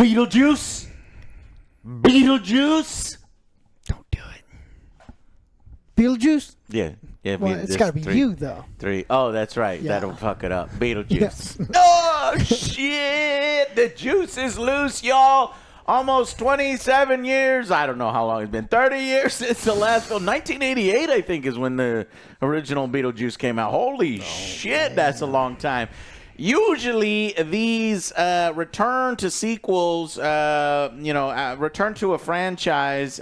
Beetlejuice. Beetlejuice. Don't do it. Beetlejuice? Yeah. Well, it's got to be you, though. 3. Oh, that's right. Yeah. That'll fuck it up. Beetlejuice. Yes. Oh, shit. The juice is loose, y'all. Almost 27 years. I don't know how long it's been. 30 years since the last film. 1988, I think, is when the original Beetlejuice came out. Holy shit, man. That's a long time. Usually, these return to sequels, return to a franchise,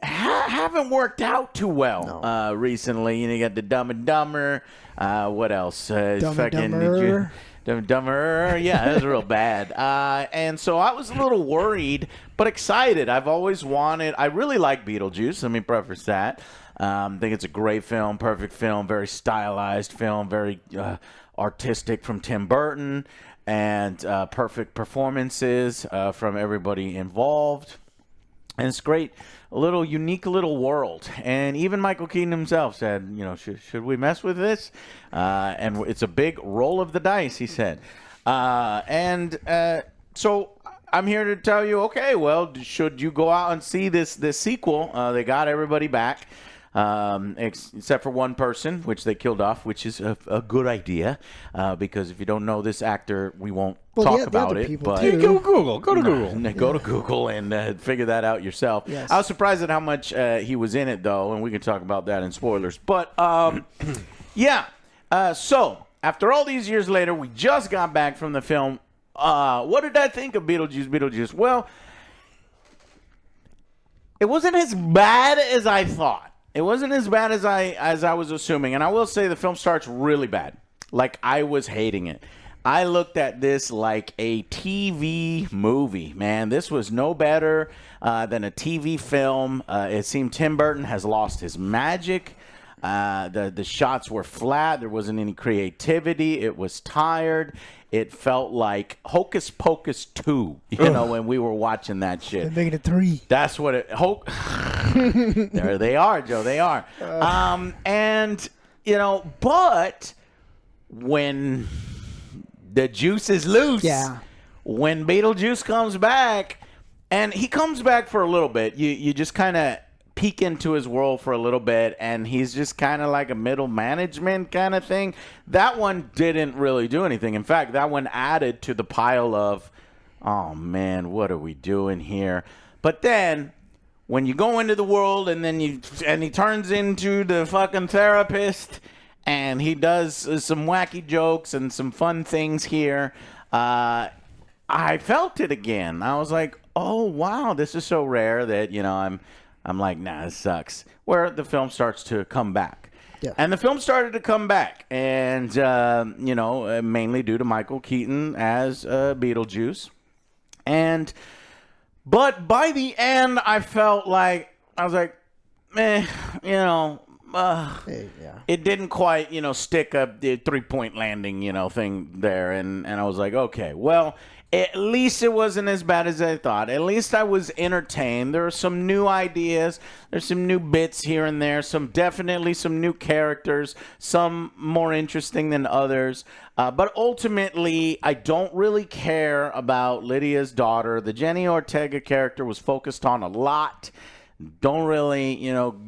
haven't worked out too well recently. You got the Dumb and Dumber. What else? Dumb and Dumber. Dumber. Yeah, that was real bad. And so I was a little worried, but excited. I've always wanted. I really like Beetlejuice. Let me preface that. I think it's a great film, perfect film, very stylized film, very artistic from Tim Burton, and perfect performances from everybody involved. And it's great, a little unique little world. And even Michael Keaton himself said, should we mess with this? And it's a big roll of the dice, he said. So I'm here to tell you, okay, well, should you go out and see this sequel? They got everybody back. Except for one person, which they killed off, which is a good idea, because if you don't know this actor, we won't talk about it. But go to Google. Go to Google and figure that out yourself. Yes. I was surprised at how much he was in it, though, and we can talk about that in spoilers. But yeah, so after all these years later, we just got back from the film. What did I think of Beetlejuice? Well, it wasn't as bad as I thought. It wasn't as bad as I was assuming. And I will say the film starts really bad. Like, I was hating it. I looked at this like a TV movie, man. This was no better than a TV film. It seemed Tim Burton has lost his magic. The shots were flat. There wasn't any creativity. It was tired. It felt like Hocus Pocus 2, when we were watching that shit. They're making it 3. That's what it... There they are, Joe. They are. But when the juice is loose, when Beetlejuice comes back, and he comes back for a little bit, you just kind of peek into his world for a little bit, and he's just kind of like a middle management kind of thing. That one didn't really do anything. In fact, that one added to the pile of, oh man, what are we doing here? But then when you go into the world and he turns into the fucking therapist and he does some wacky jokes and some fun things here, I felt it again. I was like, oh wow, this is so rare that I'm like, nah, this sucks. Where the film starts to come back. Yeah. And the film started to come back. And, mainly due to Michael Keaton as Beetlejuice. But by the end, I felt like, I was like, it didn't quite, stick up the 3-point landing, thing there. And I was like, okay, well, at least it wasn't as bad as I thought. At least I was entertained. There are some new ideas. There's some new bits here and there. Definitely some new characters. Some more interesting than others. But ultimately, I don't really care about Lydia's daughter. The Jenny Ortega character was focused on a lot. Don't really,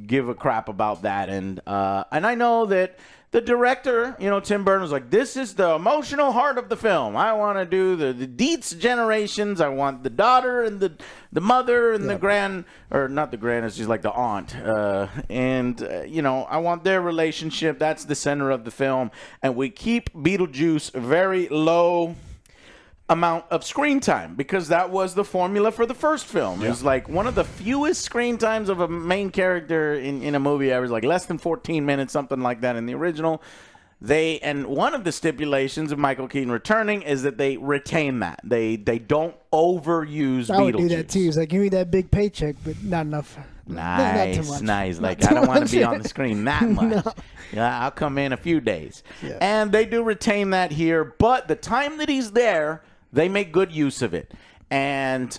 give a crap about that. And I know that the director, Tim Burton, was like, this is the emotional heart of the film. I want to do the Dietz generations. I want the daughter and the mother and the grand, or not the grand, it's just like the aunt. I want their relationship. That's the center of the film. And we keep Beetlejuice very low amount of screen time, because that was the formula for the first film. It was like one of the fewest screen times of a main character in a movie ever, like less than 14 minutes, something like that in the original. And one of the stipulations of Michael Keaton returning is that they retain that. They don't overuse Beetlejuice. I would do that too. It's like, give me that big paycheck, but not enough. Nice, not too much. Nice. Like, I don't want to be on the screen that much. No. Yeah, I'll come in a few days. Yeah. And they do retain that here, but the time that he's there, they make good use of it. And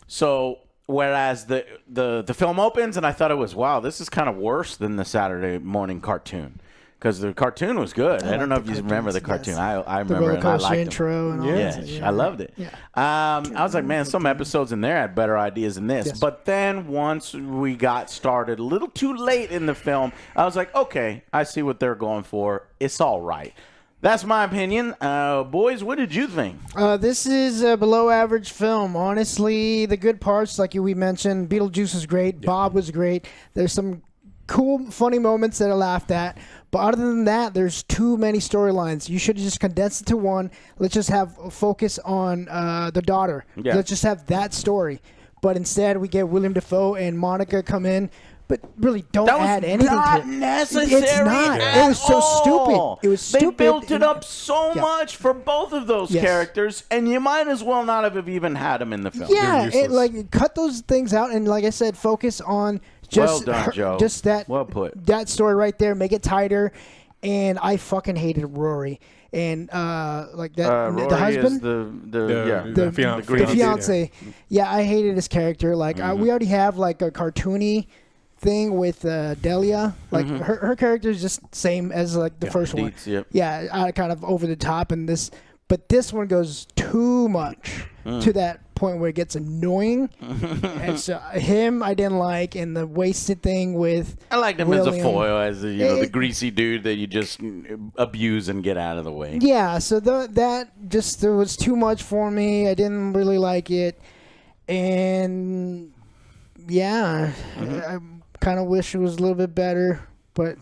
so whereas the film opens, and I thought it was, wow, this is kind of worse than the Saturday morning cartoon. because the cartoon was good. I don't know if you remember the cartoon. I remember it. I liked intro and all that. Yeah, I loved it. Yeah. I was like, man, some episodes in there had better ideas than this. Yes. But then once we got started a little too late in the film, I was like, okay, I see what they're going for. It's all right. That's my opinion. Boys, what did you think? This is a below-average film. Honestly, the good parts, like we mentioned, Beetlejuice was great. Yeah. Bob was great. There's some cool, funny moments that I laughed at. But other than that, there's too many storylines. You should have just condensed it to one. Let's just have a focus on the daughter. Yeah. Let's just have that story. But instead, we get William Dafoe and Monica come in. But really, don't add anything to it. That was not necessary. It's not. It was so stupid. It was stupid. They built it up so much for both of those characters, and you might as well not have even had them in the film. Yeah, cut those things out, and like I said, focus on just Joe. Just that. Well put. That story right there. Make it tighter. And I fucking hated Rory. And like that, Rory the husband, is the fiance. Yeah, I hated his character. Like we already have like a cartoony thing with Delia. Like her character is just same as like the first one. Yeah, kind of over the top in this, but this one goes too much to that point where it gets annoying. And so him I didn't like, and the wasted thing with I liked him William. As a foil, as the greasy dude that you just abuse and get out of the way. Yeah, so that just there was too much for me. I didn't really like it, and I kind of wish it was a little bit better, but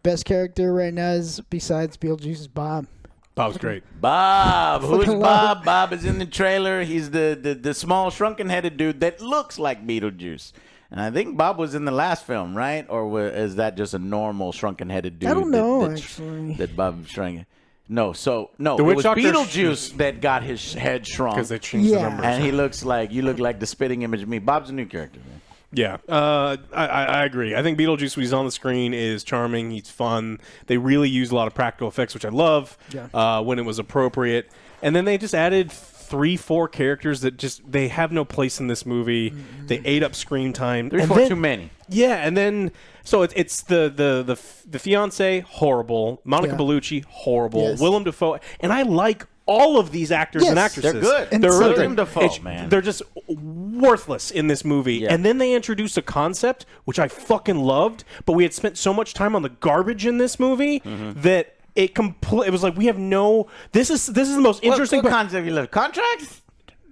best character right now is besides Beetlejuice is Bob. Bob's great. Bob. Who's Bob? Bob is in the trailer. He's the small, shrunken-headed dude that looks like Beetlejuice. And I think Bob was in the last film, right? Or is that just a normal, shrunken-headed dude? I don't know, actually. That Bob shrank. No, it was Beetlejuice that got his head shrunk. Because they changed the numbers. And he looks like, you look like the spitting image of me. Bob's a new character, man. Yeah, I agree. I think Beetlejuice, when he's on the screen, is charming. He's fun. They really use a lot of practical effects, which I love when it was appropriate. And then they just added 3-4 characters that they have no place in this movie. Mm-hmm. They ate up screen time. 3-4 too many. Yeah, and then so it's the fiance, horrible. Monica Bellucci, horrible. Yes. Willem Dafoe, and I like all of these actors and actresses. They're good. And Willem Dafoe, man. They're just worthless in this movie. Yeah. And then they introduced a concept, which I fucking loved, but we had spent so much time on the garbage in this movie that it was like we have no. This is the most interesting concept you love. Contracts.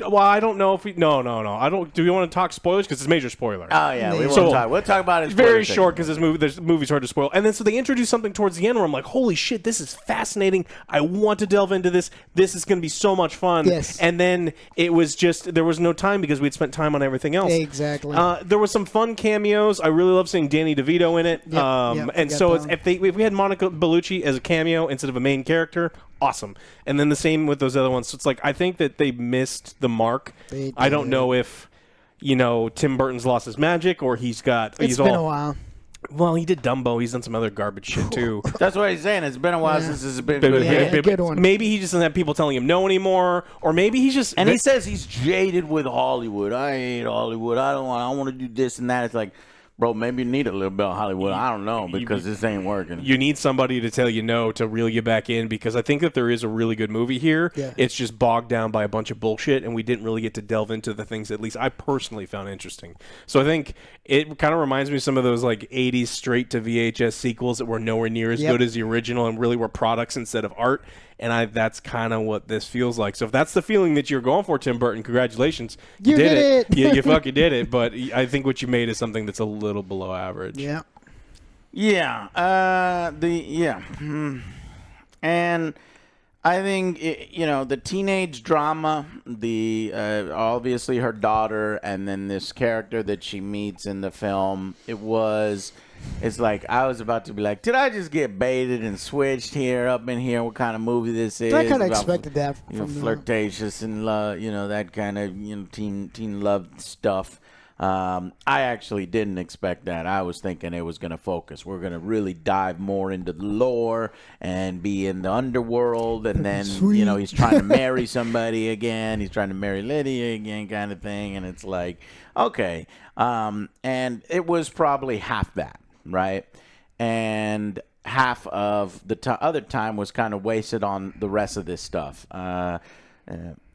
Well, I don't know if we. No. I don't. Do we want to talk spoilers? Because it's a major spoiler. Oh yeah, we won't talk. We'll talk about it. Very short because this movie's hard to spoil. And then so they introduce something towards the end where I'm like, holy shit, this is fascinating. I want to delve into this. This is going to be so much fun. Yes. And then it was just there was no time because we'd spent time on everything else. Exactly. There was some fun cameos. I really love seeing Danny DeVito in it. And so if we had Monica Bellucci as a cameo instead of a main character. Awesome. And then the same with those other ones. So it's like I think that they missed the mark. I don't know if Tim Burton's lost his magic or he's been a while. Well, he did Dumbo. He's done some other garbage shit too. That's what he's saying. It's been a while since it's been a good one. Maybe he just doesn't have people telling him no anymore, or maybe he's just he says he's jaded with Hollywood. I hate Hollywood. I want to do this and that. It's like, bro, maybe you need a little bit of Hollywood. I don't know, because this ain't working. You need somebody to tell you no to reel you back in, because I think that there is a really good movie here. Yeah. It's just bogged down by a bunch of bullshit, and we didn't really get to delve into the things at least I personally found interesting. So I think it kind of reminds me of some of those like 80s straight to VHS sequels that were nowhere near as good as the original and really were products instead of art. And that's kind of what this feels like. So if that's the feeling that you're going for, Tim Burton, congratulations. You did it. You fucking did it. But I think what you made is something that's a little below average. Yeah. Yeah. And I think, the teenage drama, obviously her daughter, and then this character that she meets in the film, it's like I was about to be like, did I just get baited and switched up in here? What kind of movie this is? I kind of expected that from flirtatious and that kind of teen love stuff. I actually didn't expect that. I was thinking it was going to focus. We're going to really dive more into the lore and be in the underworld, and then he's trying to marry somebody again. He's trying to marry Lydia again, kind of thing. And it's like, okay. And it was probably half that. Right. And half of the other time was kind of wasted on the rest of this stuff.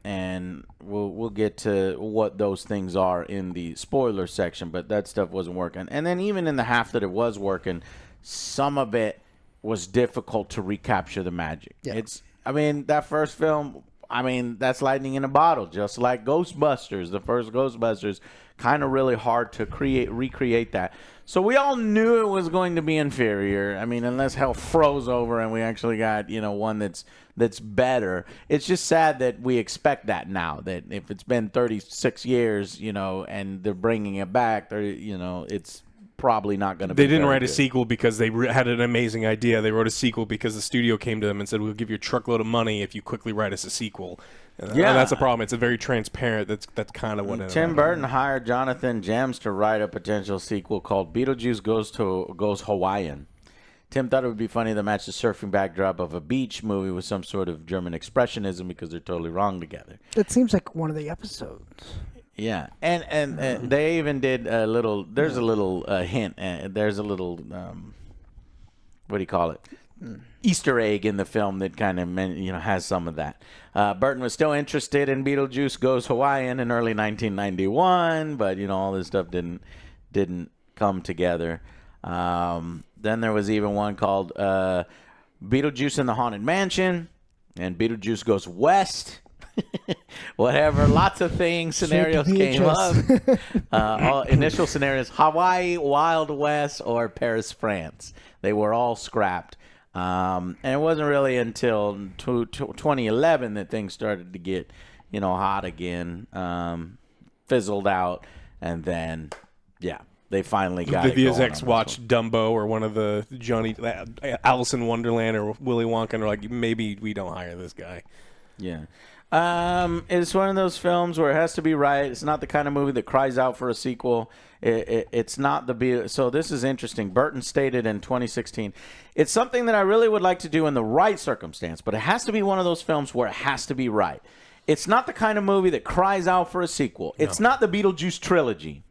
And we'll get to what those things are in the spoiler section, but that stuff wasn't working. And then even in the half that it was working, some of it was difficult to recapture the magic. Yeah. That first film, that's lightning in a bottle, just like Ghostbusters. The first Ghostbusters, kind of really hard to recreate that. So we all knew it was going to be inferior. Unless hell froze over and we actually got, one that's better. It's just sad that we expect that now, that if it's been 36 years, and they're bringing it back, it's probably not going to be. They didn't write a sequel because they had an amazing idea. They wrote a sequel because the studio came to them and said, we'll give you a truckload of money if you quickly write us a sequel. And that's a problem. It's a very transparent. That's kind of what Tim Burton hired Jonathan Gems to write a potential sequel called Beetlejuice Goes Hawaiian. Tim thought it would be funny to match the surfing backdrop of a beach movie with some sort of German expressionism because they're totally wrong together. It seems like one of the episodes. Yeah, and they even did a little. There's a little hint. There's a little what do you call it? Easter egg in the film that kind of has some of that. Burton was still interested in Beetlejuice Goes Hawaiian in early 1991, but all this stuff didn't come together. Then there was even one called Beetlejuice in the Haunted Mansion and Beetlejuice Goes West. Whatever, lots of things, scenarios came up. All initial scenarios: Hawaii, Wild West, or Paris, France. They were all scrapped. And it wasn't really until 2011 that things started to get, hot again, fizzled out, and then, they finally got it. The execs watched Dumbo or one of the Alice in Wonderland or Willy Wonka, and they're like, maybe we don't hire this guy. Yeah. It's one of those films where it has to be right. It's not the kind of movie that cries out for a sequel. It's not so this is interesting. Burton stated in 2016, it's something that I really would like to do in the right circumstance, but it has to be one of those films where it has to be right. It's not the kind of movie that cries out for a sequel. It's not the Beetlejuice trilogy.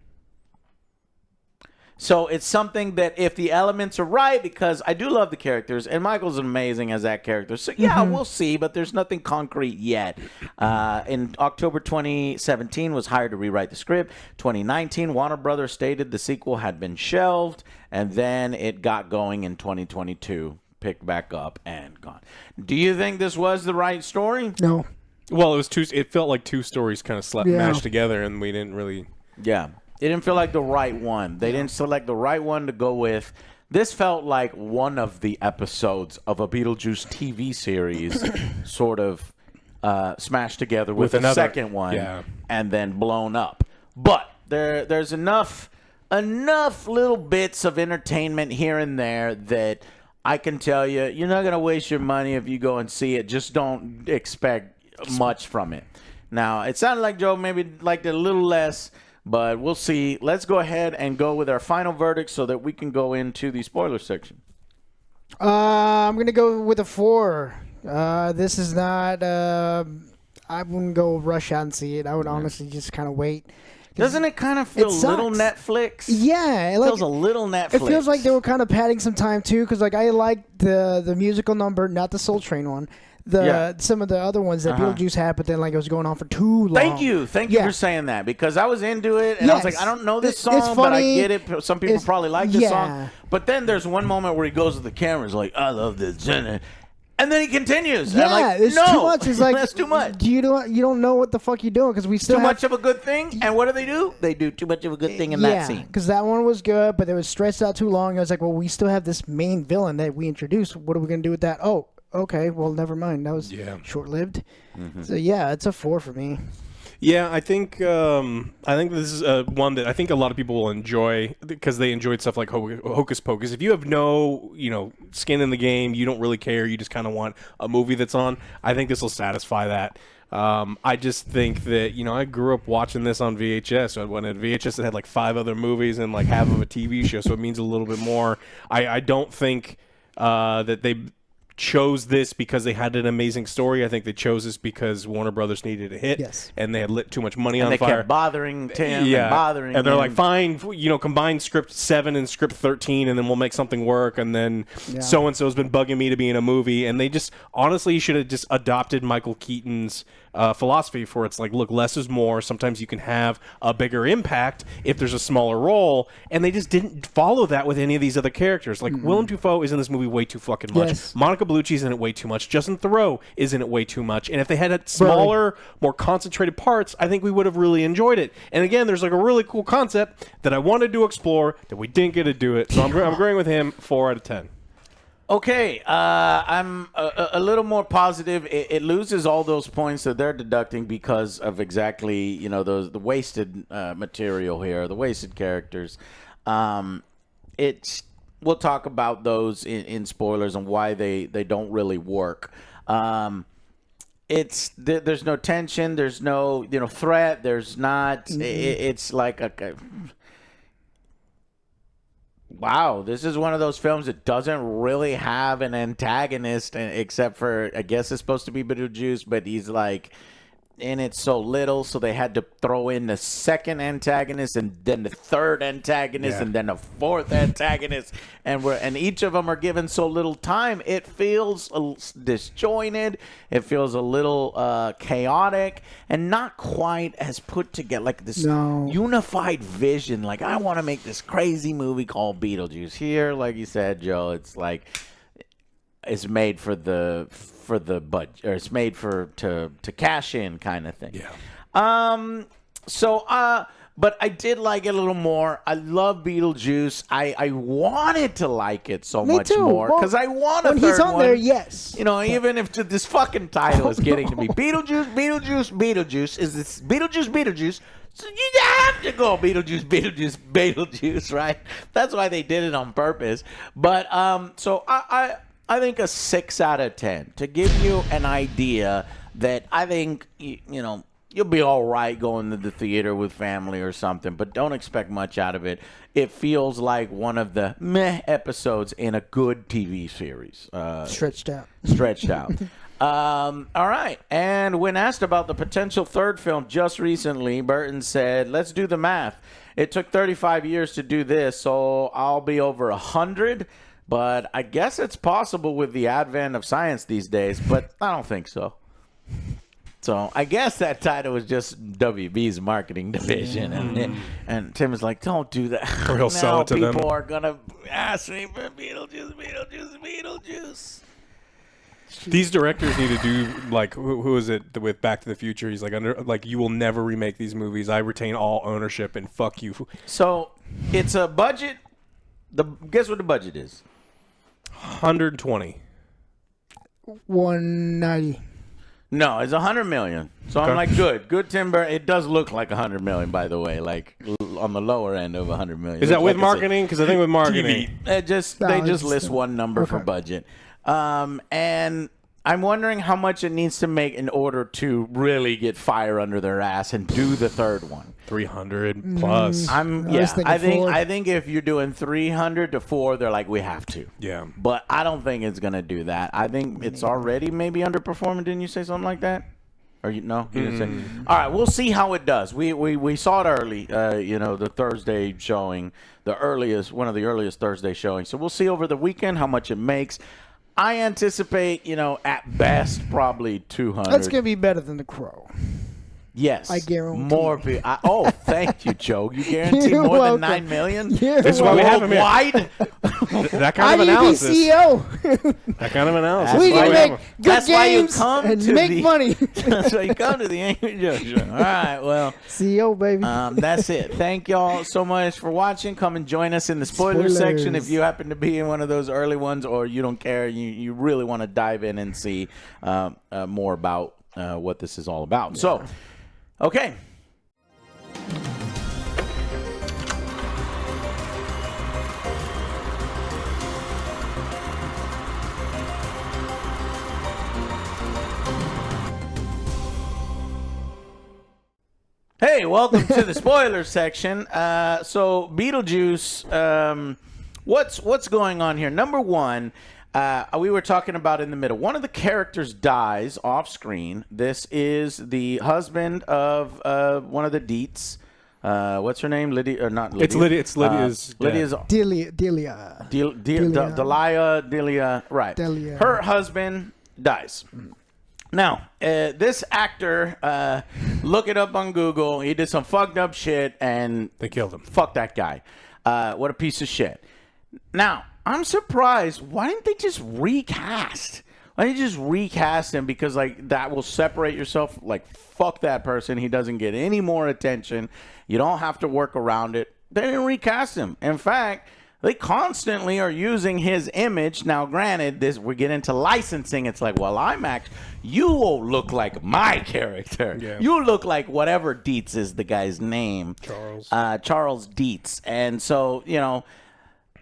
So it's something that if the elements are right, because I do love the characters, and Michael's amazing as that character. So, we'll see, but there's nothing concrete yet. In October 2017, was hired to rewrite the script. 2019, Warner Brothers stated the sequel had been shelved, and then it got going in 2022, picked back up, and gone. Do you think this was the right story? No. Well, it felt like two stories kind of mashed together, and we didn't really... Yeah. It didn't feel like the right one. They didn't select the right one to go with. This felt like one of the episodes of a Beetlejuice TV series sort of smashed together with a second one and then blown up. But there's enough little bits of entertainment here and there that I can tell you, you're not going to waste your money if you go and see it. Just don't expect much from it. Now, it sounded like Joe maybe liked it a little less, but we'll see. Let's go ahead and go with our final verdict so that we can go into the spoiler section. I'm going to go with a 4. This is not... I wouldn't go rush out and see it. I would honestly just kind of wait. Doesn't it kind of feel a little Netflix? Yeah. It feels a little Netflix. It feels like they were kind of padding some time, too, because I liked the musical number, not the Soul Train one. Some of the other ones that Beetlejuice had, but then it was going on for too long. Thank you for saying that, because I was into it and I was like, I don't know this song, but I get it. Some people probably like this song. But then there's one moment where he goes to the camera, and is like, I love this, and then he continues. Yeah, I'm like, it's too much. It's like that's too much. You don't know what the fuck you're doing because we still too much of a good thing. And what do? They do too much of a good thing in that scene. Because that one was good, but it was stretched out too long. I was like, well, we still have this main villain that we introduced. What are we gonna do with that? Oh. Okay, well, never mind. That was short-lived. Mm-hmm. So it's a 4 for me. Yeah, I think this is one that I think a lot of people will enjoy because they enjoyed stuff like Hocus Pocus. If you have no, skin in the game, you don't really care. You just kind of want a movie that's on. I think this will satisfy that. I just think that I grew up watching this on VHS. When at VHS, it had like 5 other movies and like half of a TV show, so it means a little bit more. I don't think that they chose this because they had an amazing story. I think they chose this because Warner Brothers needed a hit, and they had lit too much money on they fire. Kept bothering Tim and bothering and they're him. like, fine, combine script 7 and script 13, and then we'll make something work. And then so-and-so's been bugging me to be in a movie. And they just, honestly, should have just adopted Michael Keaton's philosophy for it's like, look, less is more. Sometimes you can have a bigger impact if there's a smaller role. And they just didn't follow that with any of these other characters. Like, Willem Dafoe is in this movie way too fucking much. Monica Bellucci's in it way too much. Justin Theroux is in it way too much. And if they had smaller, more concentrated parts, I think we would have really enjoyed it. And again, there's like a really cool concept that I wanted to explore that we didn't get to do it. So I'm agreeing with him, 4 out of 10. Okay, I'm a little more positive. It loses all those points that they're deducting because of exactly, the wasted material here, the wasted characters. We'll talk about those in spoilers and why they don't really work. There's no tension, there's no threat, there's not. It's like wow, this is one of those films that doesn't really have an antagonist except for, I guess it's supposed to be Beetlejuice, but he's like in it so little, so they had to throw in the second antagonist and then the third antagonist and then the fourth antagonist, and each of them are given so little time. It feels disjointed. It feels a little chaotic and not quite as put together, like this unified vision. Like, I want to make this crazy movie called Beetlejuice. Here, like you said, Joe, it's like it's made for the budget, or it's made to cash in kind of thing. But I did like it a little more. I love Beetlejuice. I wanted to like it so much more because I want a third one. When he's on there, yes. Even if this fucking title is getting to me. Beetlejuice is this Beetlejuice. So you have to go Beetlejuice, right? That's why they did it on purpose. But so I think a 6 out of 10 to give you an idea that I think you'll be all right going to the theater with family or something, but don't expect much out of it. It feels like one of the meh episodes in a good TV series. Stretched out. All right. And when asked about the potential third film just recently, Burton said, let's do the math. It took 35 years to do this, so I'll be over 100. But I guess it's possible with the advent of science these days, but I don't think so. So I guess that title was just WB's marketing division. And Tim was like, don't do that. Or he'll sell it to them. People are going to ask me for Beetlejuice. These directors need to do, like, who is it with Back to the Future? He's like, you will never remake these movies. I retain all ownership and fuck you. So it's a budget. Guess what the budget is? 120. 190. No, it's 100 million. So I'm like, good timber. It does look like 100 million, by the way, like on the lower end of 100 million. Is that with marketing? Because I think with marketing, they just list one number for budget. And I'm wondering how much it needs to make in order to really get fire under their ass and do the third one. 300 plus. I think if you're doing 300 to 4, they're like, we have to. Yeah. But I don't think it's gonna do that. I think it's already maybe underperforming. Didn't you say something like that? Or no? You didn't say. All right, we'll see how it does. We saw it early. The Thursday showing, one of the earliest Thursday showings. So we'll see over the weekend how much it makes. I anticipate, at best, probably 200. That's going to be better than The Crow. Yes. I guarantee. More people. Thank you, Joe. You guarantee more than 9 million? This is why we have him here. Wide? That kind of analysis. CEO. That kind of analysis. We can make good games and make money. That's why you come to the Angry Joe Show. All right, well. CEO, baby. That's it. Thank y'all so much for watching. Come and join us in the spoiler section if you happen to be in one of those early ones, or you don't care. You really want to dive in and see more about what this is all about. Yeah. So, okay. Hey, welcome to the spoiler section. So Beetlejuice, what's going on here? Number one, we were talking about in the middle. One of the characters dies off screen. This is the husband of one of the Deets. What's her name? Lydia or not Lydia? It's Lydia. It's Lydia's. Lydia's Delia. Delia. Right. Delia. Her husband dies. Now, this actor, look it up on Google. He did some fucked up shit, and They killed him. Fuck that guy. What a piece of shit. Now, I'm surprised. Why didn't they just recast? Why didn't you just recast him? Because, like, that will separate yourself. Like, fuck that person. He doesn't get any more attention. You don't have to work around it. They didn't recast him. In fact, they constantly are using his image. Now, granted, we get into licensing. It's like, well, IMAX, you will look like my character. Yeah. You look like whatever Dietz is the guy's name. Charles Dietz. And so, you know,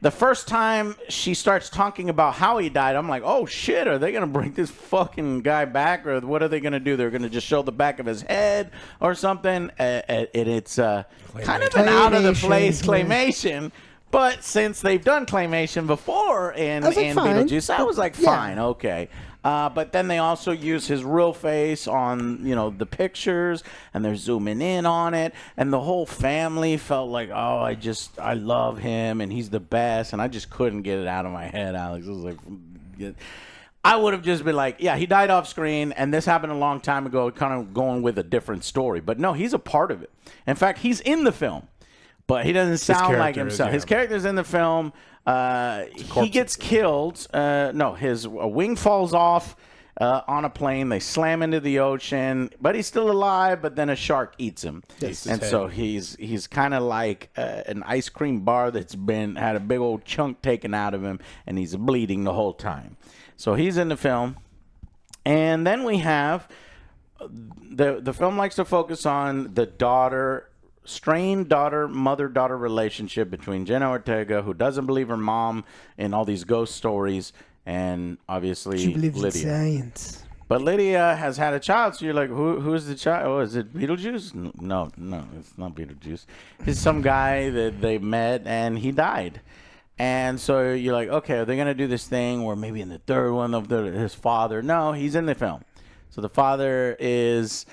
the first time she starts talking about how he died, I'm like, oh, shit, are they going to bring this fucking guy back? Or what are they going to do? They're going to just show the back of his head or something? It's kind of an out-of-the-place claymation. But since they've done claymation before in Beetlejuice, I was like, fine, okay. But then they also use his real face on, you know, the pictures, and they're zooming in on it, and the whole family felt like, oh, I love him, and he's the best, and I just couldn't get it out of my head, Alex. It was like, I would have just been like, yeah, he died off screen, and this happened a long time ago, kind of going with a different story. But no, he's a part of it. In fact, he's in the film. But he doesn't sound like himself. His character's in the film. He gets killed. No, his wing falls off on a plane. They slam into the ocean. But he's still alive, but then a shark eats him. And so he's kind of like an ice cream bar that's had a big old chunk taken out of him, and he's bleeding the whole time. So he's in the film. And then we have the film likes to focus on the strained mother-daughter relationship between Jenna Ortega, who doesn't believe her mom in all these ghost stories, and obviously she believes Lydia. in science. But Lydia has had a child, so you're like, who's the child? Oh, is it Beetlejuice? No, it's not Beetlejuice. It's some guy that they met, and he died. And so you're like, okay, are they going to do this thing where maybe in the third one of his father? No, he's in the film. So the father is...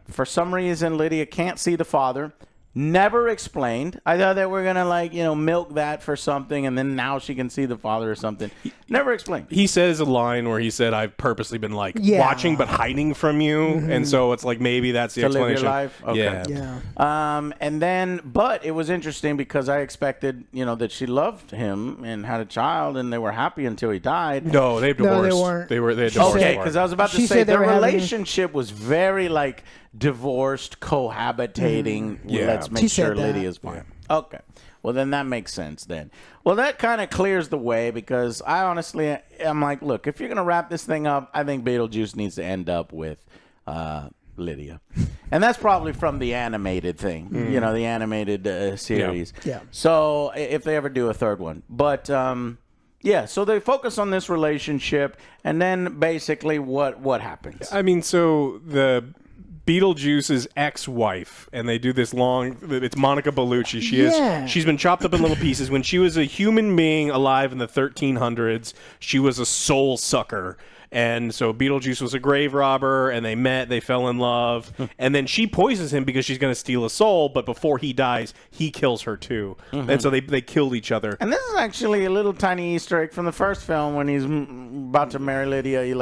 for some reason, Lydia can't see the father. Never explained. I thought that we're gonna milk that for something, and then now she can see the father or something. Never explained. He says a line where he said, "I've purposely been watching but hiding from you," and so it's like maybe that's the explanation. Live your life. Okay. Yeah. And then, but it was interesting because I expected, that she loved him and had a child, and they were happy until he died. No, they've divorced. No, they weren't. They had divorced. Okay, because I was about to say their relationship was very divorced, cohabitating. Let's make sure Lydia's fine. Yeah. Okay. Well, then that makes sense then. Well, that kind of clears the way because I'm like, look, if you're going to wrap this thing up, I think Beetlejuice needs to end up with Lydia. And that's probably from the animated thing, the animated series. Yeah. So if they ever do a third one. But, so they focus on this relationship, and then basically what happens? I mean, so the Beetlejuice's ex-wife, and they do this it's Monica Bellucci. She's been chopped up in little pieces. When she was a human being alive in the 1300s, she was a soul sucker. And so Beetlejuice was a grave robber, and they fell in love. And then she poisons him because she's going to steal a soul, but before he dies, he kills her too. Mm-hmm. And so they killed each other. And this is actually a little tiny Easter egg from the first film when he's about to marry Lydia. He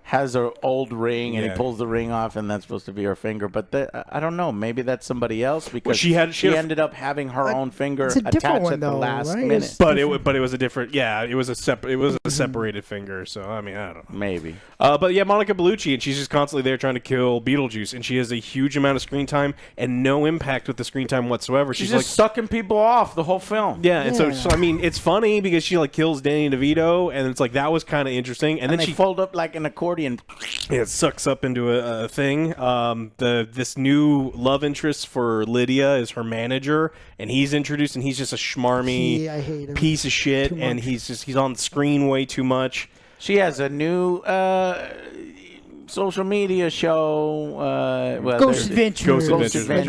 has her old ring, and he pulls the ring off, and that's supposed to be her finger. But I don't know. Maybe that's somebody else because she ended up having her own finger attached at the last minute. But it was a different. Yeah, it was a separated finger. So I mean, I don't know. Maybe. But yeah, Monica Bellucci, and she's just constantly there trying to kill Beetlejuice, and she has a huge amount of screen time and no impact with the screen time whatsoever. She's just sucking people off the whole film. Yeah, and so I mean, it's funny because she kills Danny DeVito, and it's that was kind of interesting. And then she fold up like an accordion. It sucks up into a thing. This new love interest for Lydia is her manager, and he's introduced, and he's just a schmarmy piece of shit, and he's on the screen way too much. She has a new social media show. Ghost Adventures.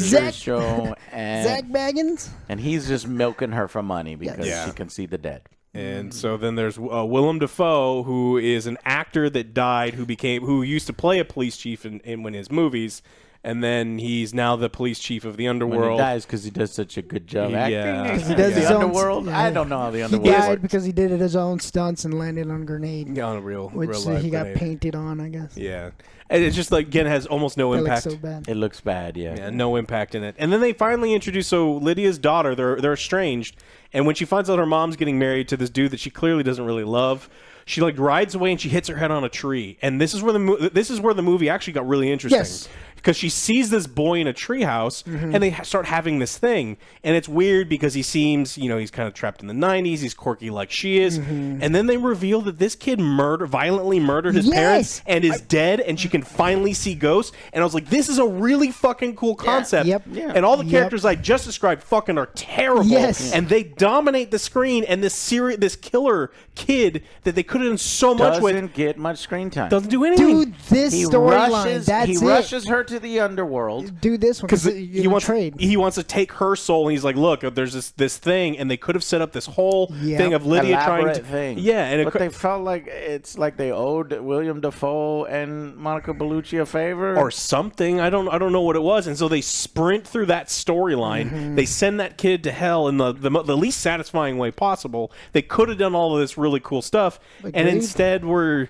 Zach show. Zach Baggins. And he's just milking her for money because she can see the dead. And so then there's Willem Dafoe, who is an actor that died, who used to play a police chief in one of his movies. And then he's now the police chief of the underworld. When he dies because he does such a good job acting. He does the his own underworld. yeah. I don't know how the He underworld died works. because he did his own stunts and landed on a grenade. Yeah, on a real Which life he got grenade. painted on, I guess. Yeah. And it's just like, again, has almost no That impact. looks so bad. It looks bad, yeah. Yeah, no impact in it. And then they finally introduce, Lydia's daughter, they're estranged, and when she finds out her mom's getting married to this dude that she clearly doesn't really love, she like rides away and she hits her head on a tree. And this is where the movie actually got really interesting. Yes. Because she sees this boy in a treehouse, and they start having this thing, and it's weird because he seems, he's kind of trapped in the 90s, he's quirky like she is, and then they reveal that this kid violently murdered his parents and is dead, and she can finally see ghosts, and I was like, this is a really fucking cool concept, Yep. Yeah. and all the characters I just described fucking are terrible, Yes. and they dominate the screen, and this killer kid that they could have done so much with Doesn't get much screen time. doesn't do anything. Dude, this He storyline, that's it. rushes her to the underworld. Do this one Because because he wants to take her soul, and he's like, look, there's this thing, and they could have set up this whole thing of Lydia trying Elaborate to thing. and but they felt like it's like they owed William Dafoe and Monica Bellucci a favor or something. I don't know what it was, and so they sprint through that storyline. They send that kid to hell in the least satisfying way possible. They could have done all of this really cool stuff, and Agreed. instead we're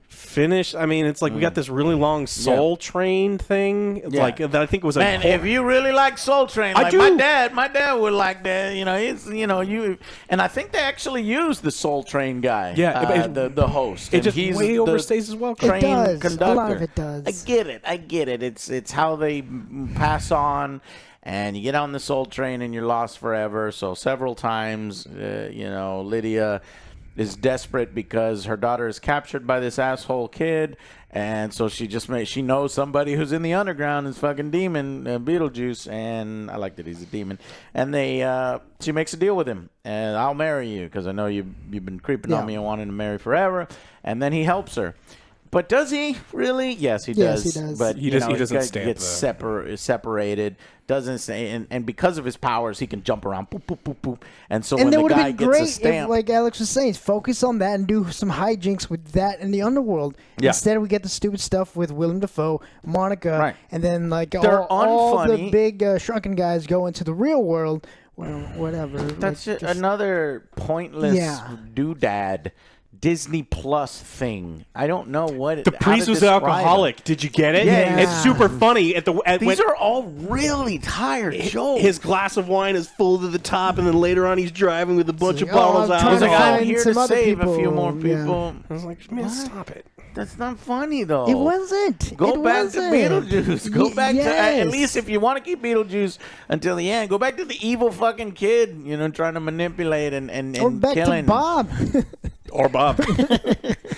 finished. I mean, it's like we got this really long Soul Train thing, like that. I think it was Man, if you really like Soul Train, like do. my dad would like that. And I think they actually used the Soul Train guy. Yeah, the host. it and just he's way the overstays his welcome. Train does. conductor. A lot of it does. I get it. It's how they pass on. And you get on the Soul Train and you're lost forever. So several times, Lydia is desperate because her daughter is captured by this asshole kid, and so she knows somebody who's in the underground is fucking demon Beetlejuice, and I like that he's a demon. And she makes a deal with him, and I'll marry you because I know you've been creeping on me and wanting to marry forever. And then he helps her. But does he really? Yes, he does. Yes, he does. But He doesn't stamp gets separated. Doesn't say, and because of his powers, he can jump around, boop, boop, boop, boop. And so And when that the would have guy been gets a great stamp, if, like Alex was saying, focus on that and do some hijinks with that in the underworld. Yeah. Instead, we get the stupid stuff with Willem Dafoe, Monica, Right. and then like They're all the unfunny. big shrunken guys go into the real world. Well, whatever. that's like, just another pointless Yeah. doodad Disney Plus thing. I don't know what The priest was alcoholic. Did you get it? Yeah. It's super funny. These are all really tired jokes. His glass of wine is full to the top, and then later on he's driving with a bunch of like, oh, bottles I'm out. trying He's to like, I'm find here some to other save a few people. more Yeah. people. I was like, man, stop it. That's not funny though. It wasn't. Go It back wasn't. to Beetlejuice. Go back to at Yes. least if you want to keep Beetlejuice until the end. Go back to the evil fucking kid, trying to manipulate and Or back killing. to Bob. Or Bob.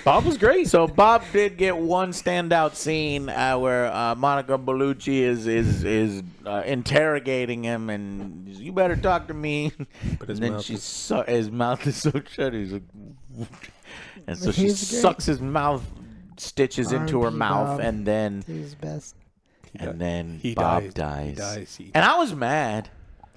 Bob was great. So Bob did get one standout scene where Monica Bellucci is interrogating him, and you better talk to me. But his and then mouth his mouth is so shut. He's like, and so she He's great. sucks his mouth stitches into her R.I.P. mouth, Bob. and then He's best. Bob dies. And I was mad.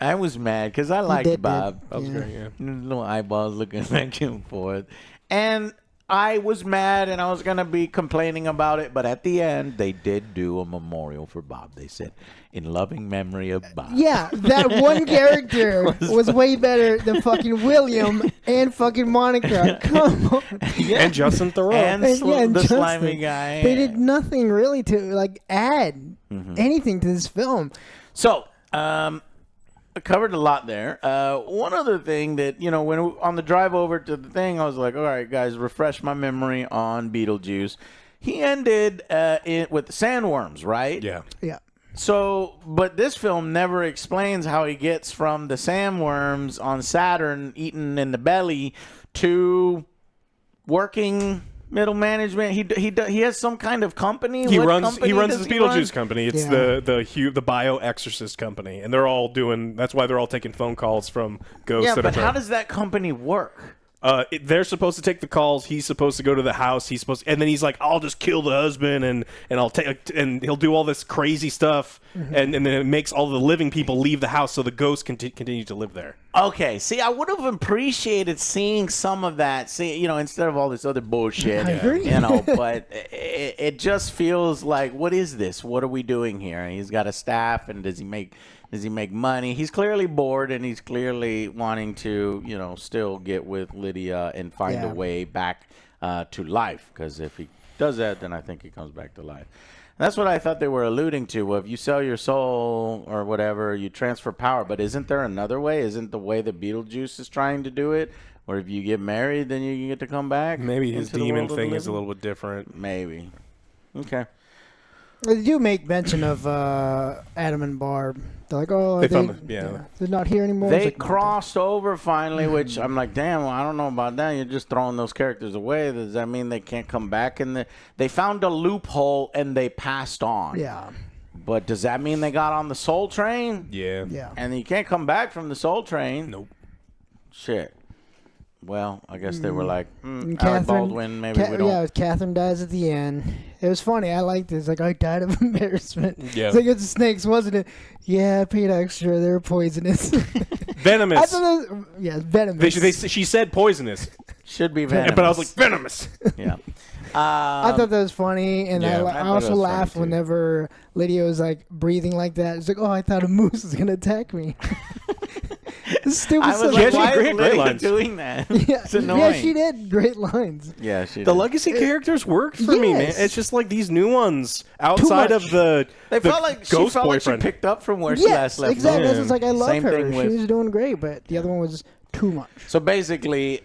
I was mad because I liked did, Bob. That was Yeah. great, yeah. Little eyeballs looking back and forth. And I was mad and I was going to be complaining about it. But at the end, they did do a memorial for Bob. They said, in loving memory of Bob. Yeah, that one character was way better than fucking William and fucking Monica. Come on. And Justin Theroux. And And, yeah, and the Justin. slimy guy. They did nothing really to like add anything to this film. So, I covered a lot there. One other thing that, when on the drive over to the thing, I was like, all right, guys, refresh my memory on Beetlejuice. He ended with the sandworms, right? Yeah. Yeah. So, but this film never explains how he gets from the sandworms on Saturn eaten in the belly to working middle management. He has some kind of company. He What runs company his does he run? Beetlejuice company. It's Yeah. the Bio Exorcist company, and they're all doing. That's why they're all taking phone calls from ghosts. Yeah, that but are how does that company work? they're supposed to take the calls. He's supposed to go to the house. And then he's like, "I'll just kill the husband, and I'll take," and he'll do all this crazy stuff, and then it makes all the living people leave the house, so the ghosts continue to live there. Okay, see, I would have appreciated seeing some of that. See, instead of all this other bullshit, I agree. But it just feels like, what is this? What are we doing here? He's got a staff, and does he make money? He's clearly bored, and he's clearly wanting to, still get with Lydia and find a way back to life. Because if he does that, then I think he comes back to life. That's what I thought they were alluding to. Well, if you sell your soul or whatever, you transfer power. But isn't there another way? Isn't the way that Beetlejuice is trying to do it? Or if you get married, then you get to come back? Maybe his demon thing is a little bit different. Maybe. Okay. They do make mention of Adam and Barb. They're like, oh, they're not here anymore. They crossed over finally, which I'm like, damn, well, I don't know about that. You're just throwing those characters away. Does that mean they can't come back? They found a loophole and they passed on. Yeah. But does that mean they got on the Soul Train? Yeah. Yeah. And you can't come back from the Soul Train? Nope. Shit. Well, I guess they were like, Alec Baldwin, maybe we don't. Yeah, Catherine dies at the end. It was funny. I liked it. It's like, I died of embarrassment. Yeah. It's like, it's the snakes, wasn't it? Yeah, I paid extra. They were poisonous. Venomous. I thought venomous. She said poisonous. Should be venomous. But I was like, venomous. Yeah. I thought that was funny, and Yeah, I also laughed whenever Lydia was like breathing like that. It's like, oh, I thought a moose was gonna attack me. Stupid I was stuff. like, why great is Lydia lines. doing that? Yeah, It's annoying. yeah, she did great lines. Yeah, she The did. legacy characters worked for me, man. Yes. It's just like these new ones outside of the They the felt like she ghost felt like she boyfriend. picked up from where she Yes, last left exactly. off. That's just like, I love Same her. thing She with- was doing great, but the other one was too much. So basically,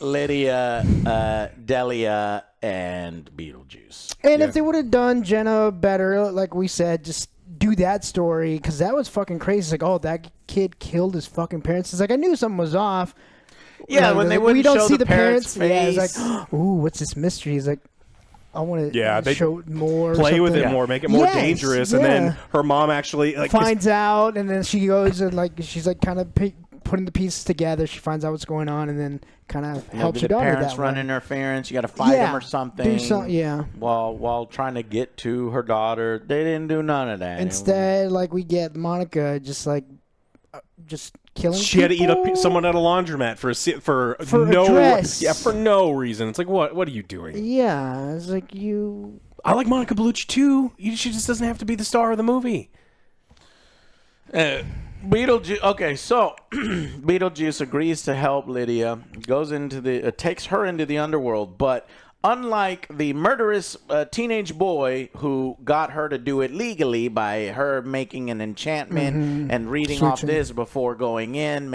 Lydia, Delia, and Beetlejuice. And Yeah. if they would have done Jenna better, like we said, just do that story, because that was fucking crazy. It's like, oh, that kid killed his fucking parents. It's like, I knew something was off. Yeah, Like, when they we wouldn't don't show see the parents' Yeah, it's face. like, ooh, what's this mystery? He's like, I want to they show it more. Play with it something. more, make it more Yes, dangerous, and then yeah. her mom actually like Finds out, and then she goes and like she's like kind of putting the pieces together. She finds out what's going on, and then kind of helps the your daughter parents that run way. interference. You got to fight them or something. Yeah. While trying to get to her daughter, they didn't do none of that. Instead, like we get Monica just like just killing. she had to eat people. up someone at a laundromat for For a no dress. for no reason. It's like what are you doing? Yeah, it's like you. I like Monica Bellucci too. She just doesn't have to be the star of the movie. Beetlejuice. Okay, so Beetlejuice agrees to help Lydia. Goes into takes her into the underworld, but unlike the murderous teenage boy who got her to do it legally by her making an enchantment and reading off this before going in,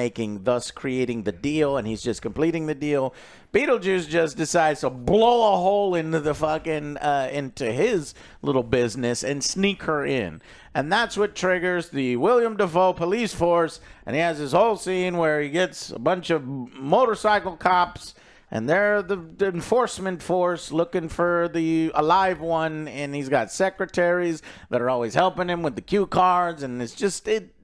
thus creating the deal, and he's just completing the deal. Beetlejuice just decides to blow a hole into the fucking into his little business and sneak her in. And that's what triggers the William Dafoe police force. And he has this whole scene where he gets a bunch of motorcycle cops, and they're the enforcement force looking for the alive one. And he's got secretaries that are always helping him with the cue cards. And it's just, it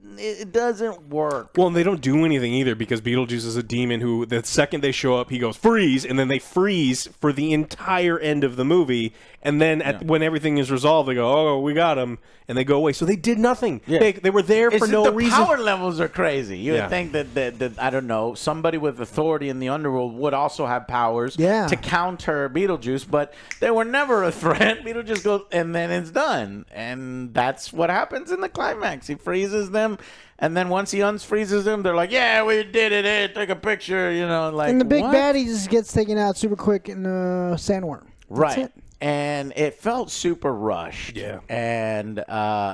doesn't work. Well, and they don't do anything either because Beetlejuice is a demon who, the second they show up, he goes freeze, and then they freeze for the entire end of the movie. And then when everything is resolved, they go, oh, we got him, and they go away. So they did nothing. Yeah. They were there for no reason. The power levels are crazy. You would think that I don't know, somebody with authority in the underworld would also have powers to counter Beetlejuice, but they were never a threat. Beetlejuice goes, and then it's done. And that's what happens in the climax. He freezes them, and then once he unfreezes them, they're like, yeah, we did it. Hey, take a picture, like. And the big what? baddie just gets taken out super quick in sandworm. That's Right. it. And it felt super rushed. Yeah. And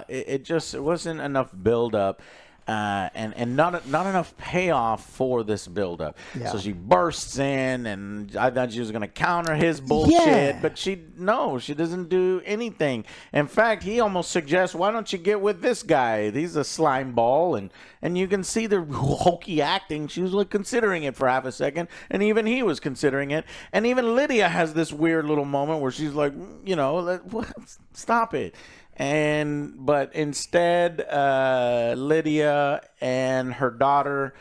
it wasn't enough build up. And not enough payoff for this buildup. Yeah. So she bursts in, and I thought she was going to counter his bullshit, but she doesn't do anything. In fact, he almost suggests, why don't you get with this guy? He's a slime ball, and you can see the hokey acting. She was like considering it for half a second, and even he was considering it. And even Lydia has this weird little moment where she's like, stop it. But instead, Lydia and her daughter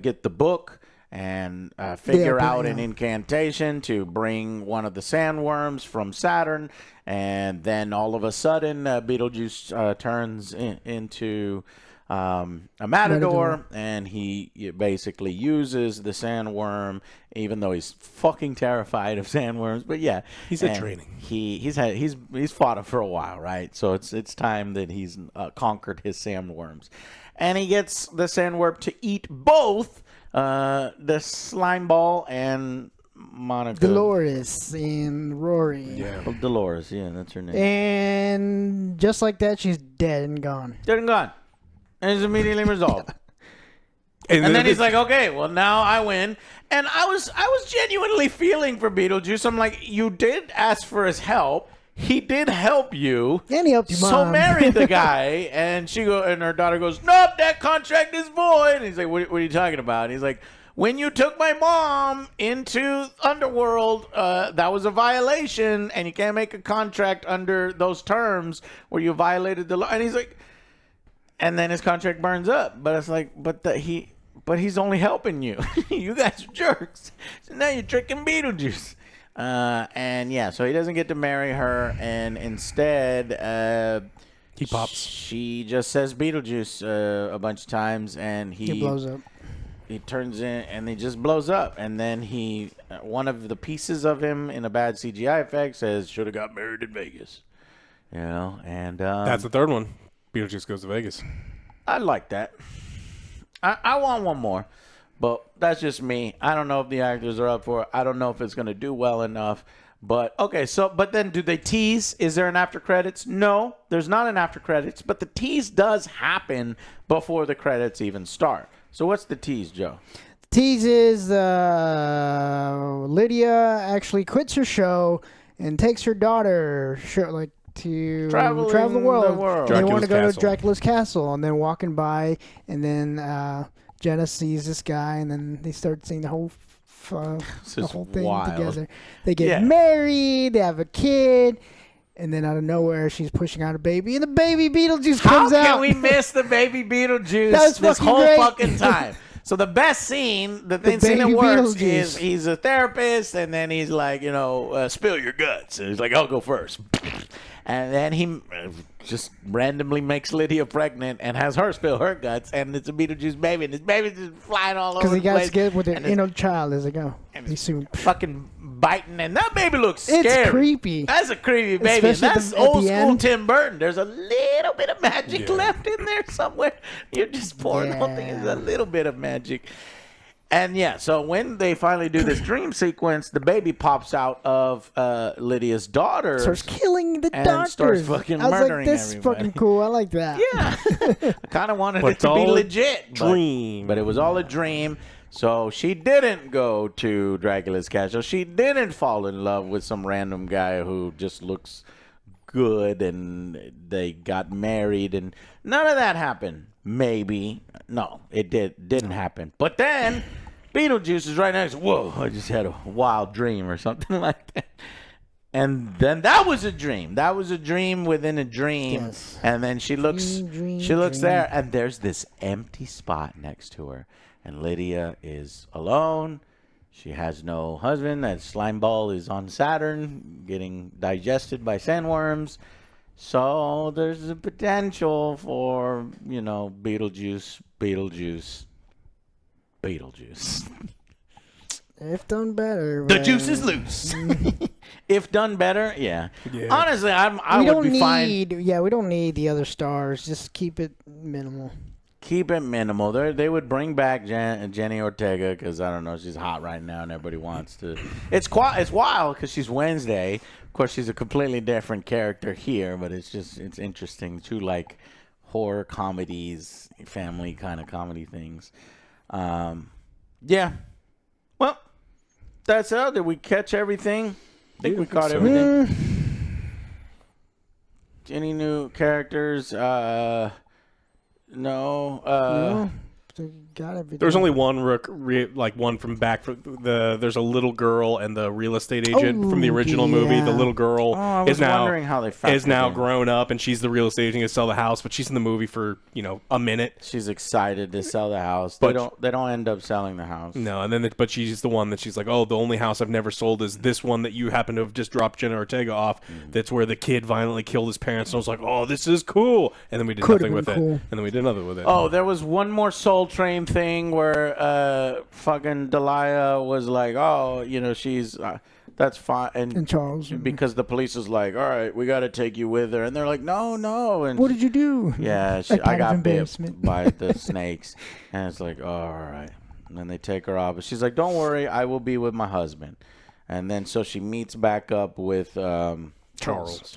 get the book and figure out an incantation to bring one of the sandworms from Saturn. And then all of a sudden, Beetlejuice turns into a matador, and he basically uses the sandworm, even though he's fucking terrified of sandworms. But yeah, he's at training. He's fought it for a while, right? So it's time that he's conquered his sandworms, and he gets the sandworm to eat both the slime ball and Monica. Dolores and Rory. Yeah. Oh, Dolores, yeah, that's her name. And just like that, she's dead and gone. Dead and gone. And it's immediately resolved. And then he's like, okay, well, now I win. And I was genuinely feeling for Beetlejuice. I'm like, you did ask for his help. He did help you. And he helped you, Mom. So marry the guy. And and her daughter goes, nope, that contract is void. And he's like, what are you talking about? And he's like, when you took my mom into Underworld, that was a violation, and you can't make a contract under those terms where you violated the law. And he's like, and then his contract burns up. But it's like, but he's only helping you. You guys are jerks. So now you're tricking Beetlejuice. And yeah, so he doesn't get to marry her, and instead, he pops. She just says Beetlejuice a bunch of times, and he blows up. He turns in, and he just blows up. And then one of the pieces of him in a bad CGI effect says, should have got married in Vegas. You know, and that's the third one. Beetlejuice goes to Vegas. I like that. I want one more, but that's just me. I don't know if the actors are up for it. I don't know if it's going to do well enough. But, okay, but then do they tease? Is there an after credits? No, there's not an after credits, but the tease does happen before the credits even start. So what's the tease, Joe? The tease is Lydia actually quits her show and takes her daughter to travel the world. They want to go to Dracula's castle, and then walking by, and then Jenna sees this guy, and then they start seeing the whole thing together. They get married, they have a kid. And then out of nowhere, she's pushing out a baby, and the baby Beetlejuice comes out. How can we miss the baby Beetlejuice this whole fucking time? So the best scene, the scene that works is he's a therapist, and then he's like, spill your guts. And he's like, I'll go first. And then he just randomly makes Lydia pregnant and has her spill her guts, and it's a Beetlejuice baby, and this baby's just flying all over the place. Because he got scared with the inner child as they go. He's soon fucking biting, and that baby looks scary. It's creepy. That's a creepy baby. And that's old school Tim Burton. There's a little bit of magic left in there somewhere. You're just pouring the whole thing. There's a little bit of magic. And yeah, so when they finally do this dream sequence, the baby pops out of Lydia's daughter. Starts killing the doctors. And starts fucking murdering everybody. I was like, this is fucking cool. I like that. Yeah. I kind of wanted it to be legit. But it was all a dream. So she didn't go to Dracula's castle. She didn't fall in love with some random guy who just looks good, and they got married, and none of that happened. Maybe. No, it didn't happen. But then Beetlejuice is right next. Whoa, I just had a wild dream or something like that. And then that was a dream. That was a dream within a dream. Yes. And then she looks there, and there's this empty spot next to her. And Lydia is alone. She has no husband. That slime ball is on Saturn, getting digested by sandworms. So there's a potential for, Beetlejuice. If done better. The juice is loose. If done better, yeah. Honestly, I would be fine. Yeah, we don't need the other stars. Just keep it minimal. Keep it minimal. They would bring back Jenny Ortega because, I don't know, she's hot right now and everybody wants to. It's wild because she's Wednesday. Of course, she's a completely different character here, but it's interesting too, like horror comedies, family kind of comedy things. Yeah. Well, that's it. Did we catch everything? I think we caught everything. Any new characters? No. They gotta be. There's only one one from back for there's a little girl and the real estate agent from the original movie. The little girl is now grown up and she's the real estate agent to sell the house, but she's in the movie for a minute. She's excited to sell the house. But they don't end up selling the house. No, and then but she's the one that she's like, oh, the only house I've never sold is this one that you happen to have just dropped Jenna Ortega off. That's where the kid violently killed his parents. And I was like, oh, this is cool. And then we did nothing with it. And then we did nothing with it. Oh, there was one more Soul Train thing where fucking Delia was like, oh, she's that's fine, and Charles, because the police is like, all right, we got to take you with her, and they're like, no, and what did you do? Yeah, I got bit by the snakes, and it's like, oh, all right, and then they take her off, but she's like, don't worry, I will be with my husband, and then so she meets back up with Charles,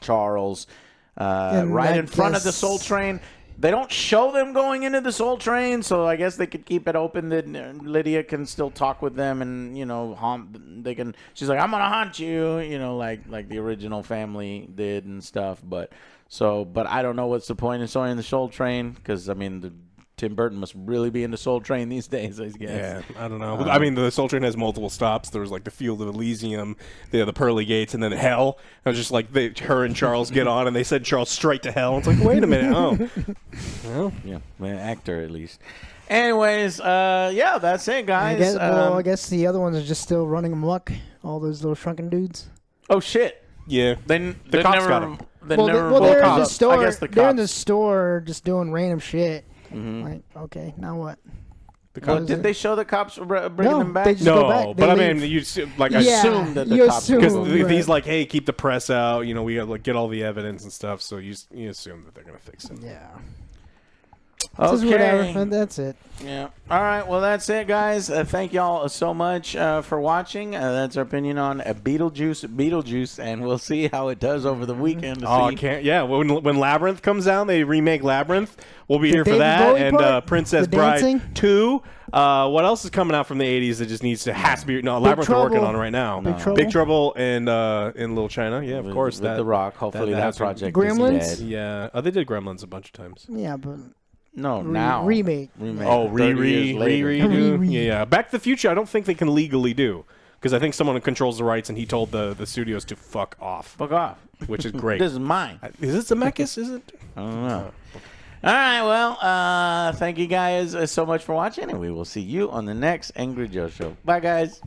right in front of the Soul Train. They don't show them going into the Soul Train, so I guess they could keep it open that Lydia can still talk with them, and haunt. They can. She's like, "I'm gonna haunt you," like the original family did and stuff. But I don't know what's the point of showing the Soul Train because Tim Burton must really be into Soul Train these days, I guess. Yeah, I don't know. The Soul Train has multiple stops. There was like the Field of Elysium, the pearly gates, and then hell. I was just like, her and Charles get on, and they send Charles straight to hell. It's like, wait a minute. Oh. Well. Yeah, actor at least. Anyways, that's it, guys. I guess the other ones are just still running amok. All those little shrunken dudes. Oh, shit. Yeah. The cops got them. They're in the store. I guess they're in the store just doing random shit. Mm-hmm. Like, okay, now what? Did they show the cops bringing them back? They just go back. But leave. You assume that the cops because he's like, hey, keep the press out. We got to get all the evidence and stuff. So you assume that they're gonna fix it. Yeah. Okay. Whatever. That's it. Yeah. All right. Well, that's it, guys. Thank y'all so much for watching. That's our opinion on Beetlejuice, and we'll see how it does over the weekend. When Labyrinth comes out, they remake Labyrinth. We'll be here for that. And Princess Bride 2. What else is coming out from the 80s that just has to be? No, Labyrinth are working on it right now. Big Trouble and in Little China. Yeah, of course. With The Rock. Hopefully that project Gremlins? is dead. Yeah. They did Gremlins a bunch of times. Yeah, but... No, now. Remake. Oh, redo. Yeah. Back to the Future, I don't think they can legally do. Because I think someone controls the rights, and he told the studios to fuck off. Fuck off. Which is great. This is mine. Is it Zemeckis? Is it? I don't know. All right, well, thank you guys so much for watching, and we will see you on the next Angry Joe Show. Bye, guys.